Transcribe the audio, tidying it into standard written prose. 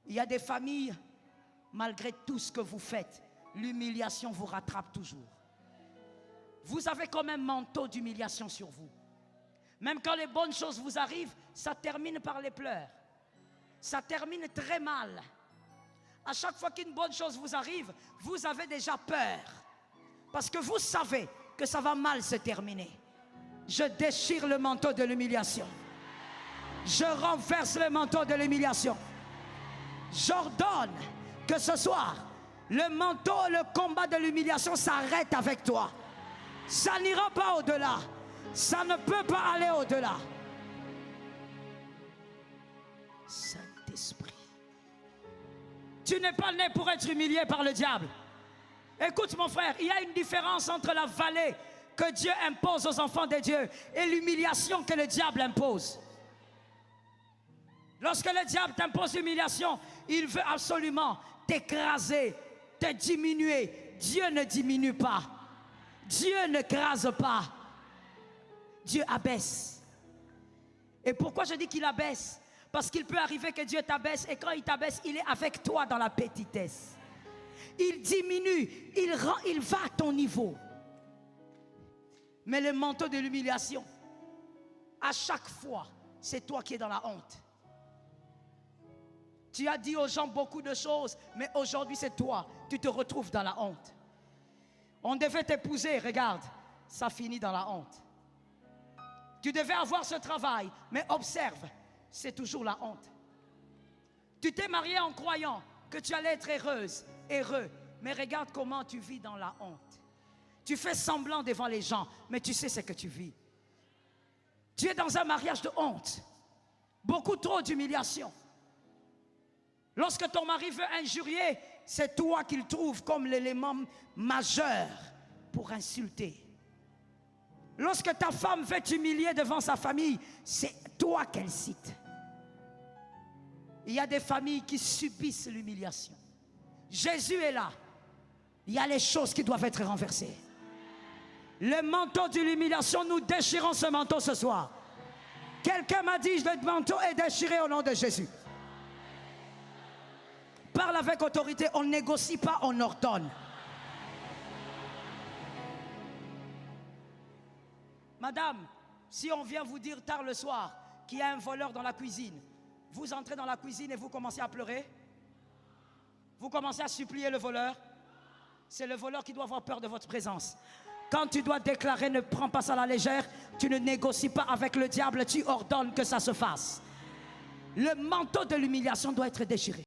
Il y a des familles, malgré tout ce que vous faites, l'humiliation vous rattrape toujours. Vous avez comme un manteau d'humiliation sur vous. Même quand les bonnes choses vous arrivent, ça termine par les pleurs. Ça termine très mal. À chaque fois qu'une bonne chose vous arrive, vous avez déjà peur. Parce que vous savez que ça va mal se terminer. Je déchire le manteau de l'humiliation. Je renverse le manteau de l'humiliation. J'ordonne que ce soir, le manteau, le combat de l'humiliation s'arrête avec toi. Ça n'ira pas au-delà. Ça ne peut pas aller au-delà. Saint-Esprit. Tu n'es pas né pour être humilié par le diable. Écoute mon frère, il y a une différence entre la vallée que Dieu impose aux enfants de Dieu et l'humiliation que le diable impose. Lorsque le diable t'impose l'humiliation, il veut absolument t'écraser, te diminuer. Dieu ne diminue pas. Dieu ne crase pas. Dieu abaisse. Et pourquoi je dis qu'il abaisse? Parce qu'il peut arriver que Dieu t'abaisse et quand il t'abaisse, il est avec toi dans la petitesse. Il diminue, il va à ton niveau. Mais le manteau de l'humiliation, à chaque fois, c'est toi qui es dans la honte. Tu as dit aux gens beaucoup de choses, mais aujourd'hui c'est toi, tu te retrouves dans la honte. On devait t'épouser, regarde, ça finit dans la honte. Tu devais avoir ce travail, mais observe, c'est toujours la honte. Tu t'es marié en croyant que tu allais être heureuse, heureux, mais regarde comment tu vis dans la honte. Tu fais semblant devant les gens, mais tu sais ce que tu vis. Tu es dans un mariage de honte, beaucoup trop d'humiliation. Lorsque ton mari veut injurier, c'est toi qu'il trouve comme l'élément majeur pour insulter. Lorsque ta femme veut t'humilier devant sa famille, c'est toi qu'elle cite. Il y a des familles qui subissent l'humiliation. Jésus est là. Il y a les choses qui doivent être renversées. Le manteau de l'humiliation, nous déchirons ce manteau ce soir. Quelqu'un m'a dit, le manteau est déchiré au nom de Jésus. Parle avec autorité, on ne négocie pas, on ordonne. Madame, si on vient vous dire tard le soir qu'il y a un voleur dans la cuisine, vous entrez dans la cuisine et vous commencez à pleurer? Vous commencez à supplier le voleur? C'est le voleur qui doit avoir peur de votre présence. Quand tu dois déclarer, ne prends pas ça à la légère, tu ne négocies pas avec le diable, tu ordonnes que ça se fasse. Le manteau de l'humiliation doit être déchiré.